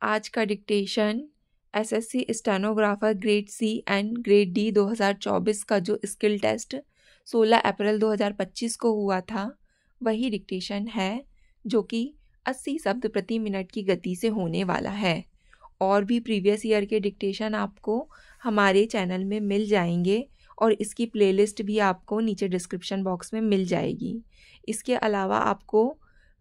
आज का dictation SSC stenographer grade C and grade D 2024 का जो स्किल टेस्ट 16 अप्रैल 2025 को हुआ था वही डिक्टेशन है, जो कि 80 शब्द प्रति मिनट की गति से होने वाला है। और भी प्रीवियस ईयर के डिक्टेशन आपको हमारे चैनल में मिल जाएंगे और इसकी प्लेलिस्ट भी आपको नीचे डिस्क्रिप्शन बॉक्स में मिल जाएगी। इसके अलावा आपको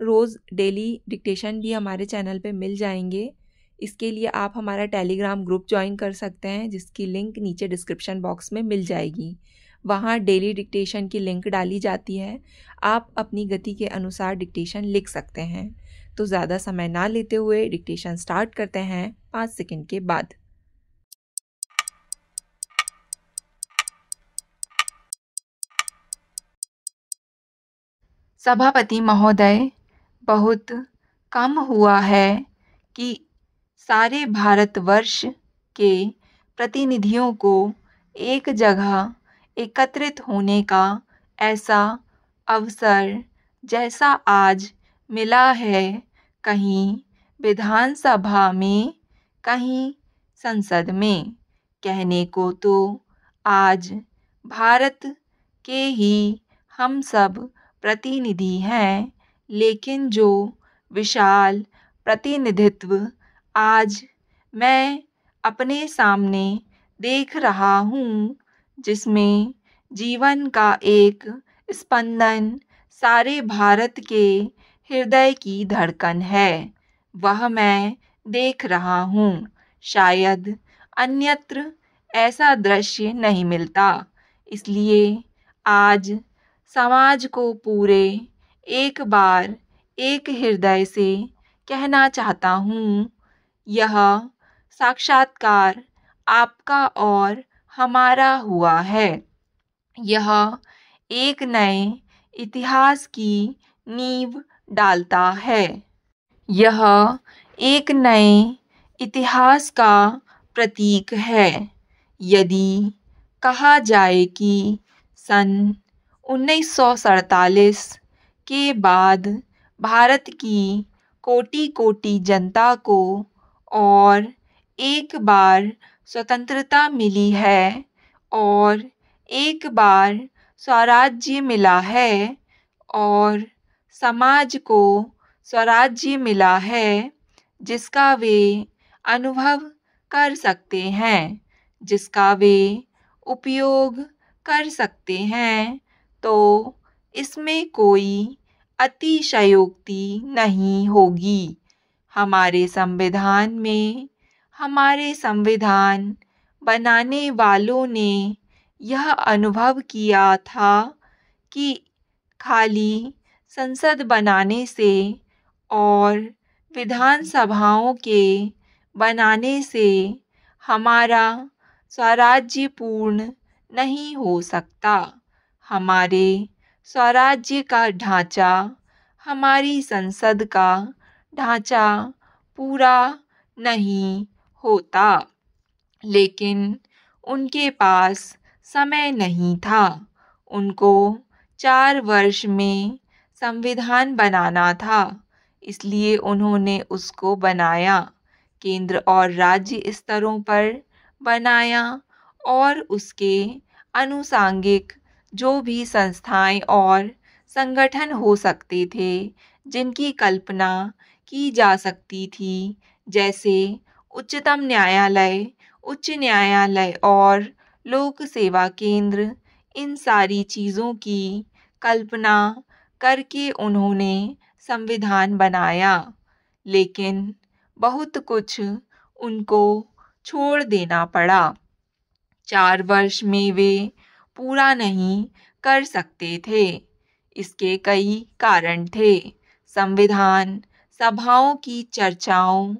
रोज़ डेली डिक्टेशन भी हमारे चैनल पे मिल जाएंगे। इसके लिए आप हमारा टेलीग्राम ग्रुप ज्वाइन कर सकते हैं, जिसकी लिंक नीचे डिस्क्रिप्शन बॉक्स में मिल जाएगी। वहाँ डेली डिक्टेशन की लिंक डाली जाती है, आप अपनी गति के अनुसार डिक्टेशन लिख सकते हैं। तो ज़्यादा समय ना लेते हुए डिक्टेशन स्टार्ट करते हैं 5 सेकंड के बाद। सभापति महोदय, बहुत कम हुआ है कि सारे भारतवर्ष के प्रतिनिधियों को एक जगह एकत्रित होने का ऐसा अवसर जैसा आज मिला है, कहीं विधानसभा में, कहीं संसद में। कहने को तो आज भारत के ही हम सब प्रतिनिधि हैं, लेकिन जो विशाल प्रतिनिधित्व आज मैं अपने सामने देख रहा हूँ, जिसमें जीवन का एक स्पंदन सारे भारत के हृदय की धड़कन है, वह मैं देख रहा हूँ। शायद अन्यत्र ऐसा दृश्य नहीं मिलता। इसलिए आज समाज को पूरे एक बार एक हृदय से कहना चाहता हूँ, यह साक्षात्कार आपका और हमारा हुआ है। यह एक नए इतिहास की नींव डालता है। यह एक नए इतिहास का प्रतीक है। यदि कहा जाए कि सन 1947 के बाद भारत की कोटि कोटि जनता को और एक बार स्वतंत्रता मिली है और एक बार स्वराज्य मिला है और समाज को स्वराज्य मिला है, जिसका वे अनुभव कर सकते हैं, जिसका वे उपयोग कर सकते हैं, तो इसमें कोई अतिशयोक्ति नहीं होगी। हमारे संविधान में, हमारे संविधान बनाने वालों ने यह अनुभव किया था कि खाली संसद बनाने से और विधानसभाओं के बनाने से हमारा स्वराज्य पूर्ण नहीं हो सकता। हमारे स्वराज्य का ढांचा, हमारी संसद का ढांचा पूरा नहीं होता। लेकिन उनके पास समय नहीं था। उनको 4 वर्ष में संविधान बनाना था, इसलिए उन्होंने उसको बनाया, केंद्र और राज्य स्तरों पर बनाया और उसके आनुषंगिक जो भी संस्थाएं और संगठन हो सकते थे, जिनकी कल्पना की जा सकती थी, जैसे उच्चतम न्यायालय, उच्च न्यायालय और लोक सेवा केंद्र, इन सारी चीज़ों की कल्पना करके उन्होंने संविधान बनाया। लेकिन बहुत कुछ उनको छोड़ देना पड़ा। 4 वर्ष में वे पूरा नहीं कर सकते थे। इसके कई कारण थे। संविधान सभाओं की चर्चाओं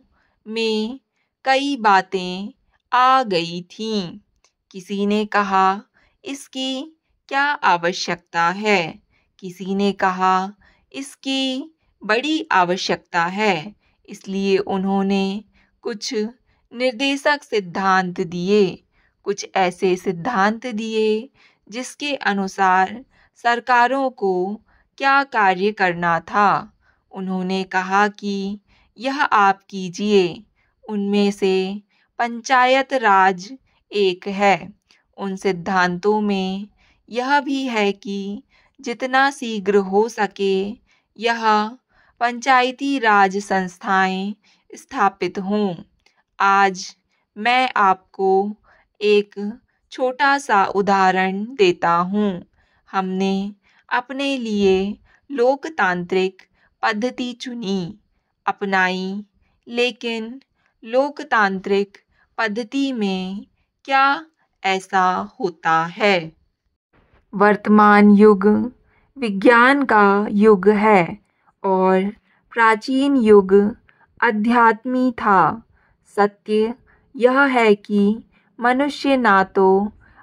में कई बातें आ गई थीं। किसी ने कहा इसकी क्या आवश्यकता है, किसी ने कहा इसकी बड़ी आवश्यकता है। इसलिए उन्होंने कुछ निर्देशक सिद्धांत दिए, कुछ ऐसे सिद्धांत दिए जिसके अनुसार सरकारों को क्या कार्य करना था। उन्होंने कहा कि यह आप कीजिए, उनमें से पंचायत राज एक है। उन सिद्धांतों में यह भी है कि जितना शीघ्र हो सके यह पंचायती राज संस्थाएं स्थापित हों। आज मैं आपको एक छोटा सा उदाहरण देता हूँ। हमने अपने लिए लोकतांत्रिक पद्धति चुनी, अपनाई, लेकिन लोकतांत्रिक पद्धति में क्या ऐसा होता है? वर्तमान युग विज्ञान का युग है और प्राचीन युग अध्यात्मी था। सत्य यह है कि मनुष्य ना तो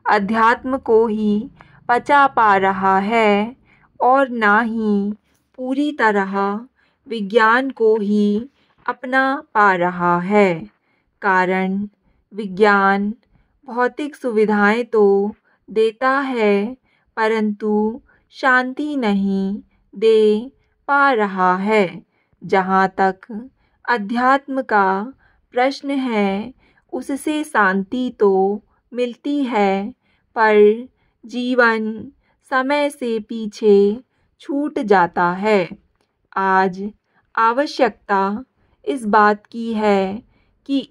अध्यात्म को ही पचा पा रहा है और ना ही पूरी तरह विज्ञान को ही अपना पा रहा है। कारण विज्ञान भौतिक सुविधाएं तो देता है परंतु शांति नहीं दे पा रहा है। जहाँ तक अध्यात्म का प्रश्न है उससे शांति तो मिलती है पर जीवन समय से पीछे छूट जाता है। आज आवश्यकता इस बात की है कि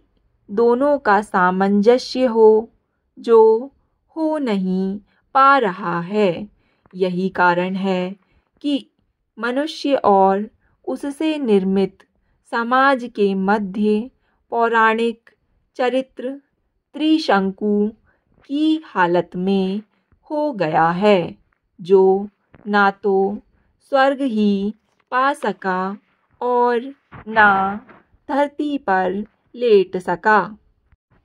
दोनों का सामंजस्य हो, जो हो नहीं पा रहा है। यही कारण है कि मनुष्य और उससे निर्मित समाज के मध्य पौराणिक चरित्र त्रिशंकु की हालत में हो गया है, जो ना तो स्वर्ग ही पा सका और ना धरती पर लेट सका।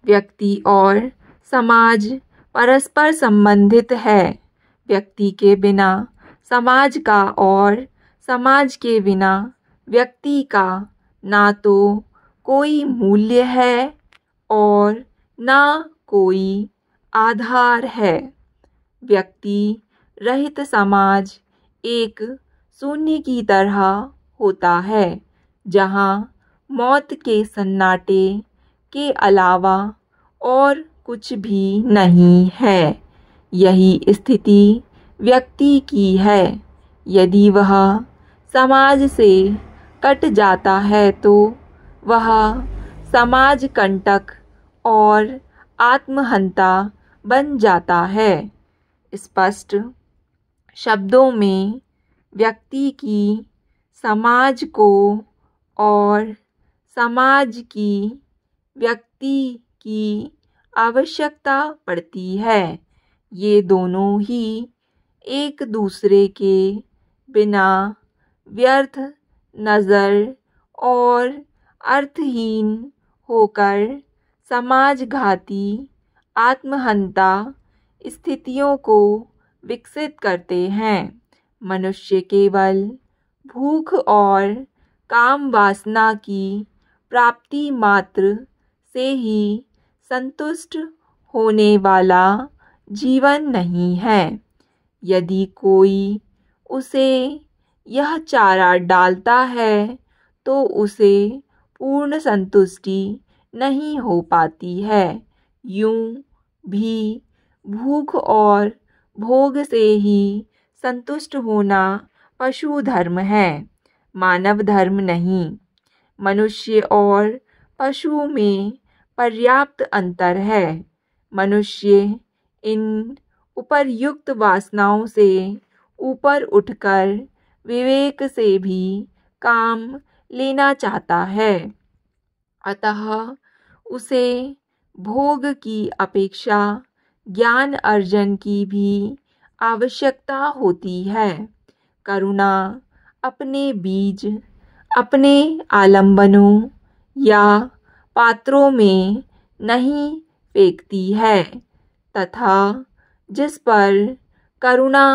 व्यक्ति और समाज परस्पर संबंधित है। व्यक्ति के बिना समाज का और समाज के बिना व्यक्ति का ना तो कोई मूल्य है और ना कोई आधार है। व्यक्ति रहित समाज एक शून्य की तरह होता है, जहाँ मौत के सन्नाटे के अलावा और कुछ भी नहीं है। यही स्थिति व्यक्ति की है। यदि वह समाज से कट जाता है तो वह समाज कंटक और आत्महंता बन जाता है। स्पष्ट शब्दों में व्यक्ति की समाज को और समाज की व्यक्ति की आवश्यकता पड़ती है। ये दोनों ही एक दूसरे के बिना व्यर्थ, नज़र और अर्थहीन होकर समाजघाती आत्महंता स्थितियों को विकसित करते हैं। मनुष्य केवल भूख और काम वासना की प्राप्ति मात्र से ही संतुष्ट होने वाला जीवन नहीं है। यदि कोई उसे यह चारा डालता है तो उसे पूर्ण संतुष्टि नहीं हो पाती है। यूं भी भूख और भोग से ही संतुष्ट होना पशु धर्म है, मानव धर्म नहीं। मनुष्य और पशु में पर्याप्त अंतर है। मनुष्य इन उपर्युक्त वासनाओं से ऊपर उठकर विवेक से भी काम लेना चाहता है। अतः उसे भोग की अपेक्षा ज्ञान अर्जन की भी आवश्यकता होती है। करुणा अपने बीज अपने आलंबनों या पात्रों में नहीं फेंकती है तथा जिस पर करुणा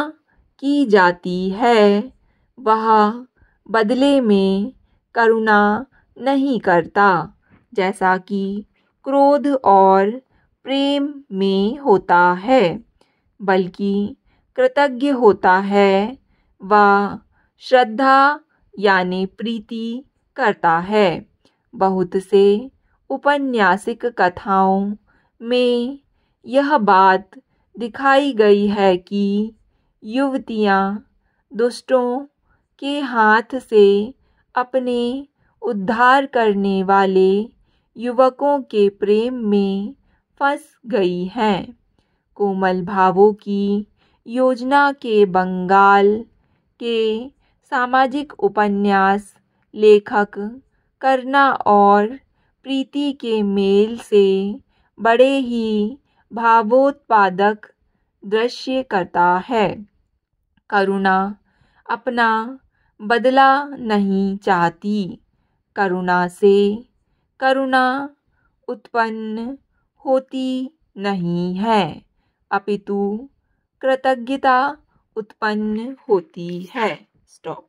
की जाती है वह बदले में करुणा नहीं करता, जैसा कि क्रोध और प्रेम में होता है, बल्कि कृतज्ञ होता है व श्रद्धा यानी प्रीति करता है। बहुत से औपन्यासिक कथाओं में यह बात दिखाई गई है कि युवतियाँ दुष्टों के हाथ से अपने उद्धार करने वाले युवकों के प्रेम में फंस गई हैं। कोमल भावों की योजना के बंगाल के सामाजिक उपन्यास लेखक करुणा और प्रीति के मेल से बड़े ही भावोत्पादक दृश्य करता है। करुणा अपना बदला नहीं चाहती। करुणा से करुणा उत्पन्न होती नहीं है, अपितु कृतज्ञता उत्पन्न होती है। स्टॉप।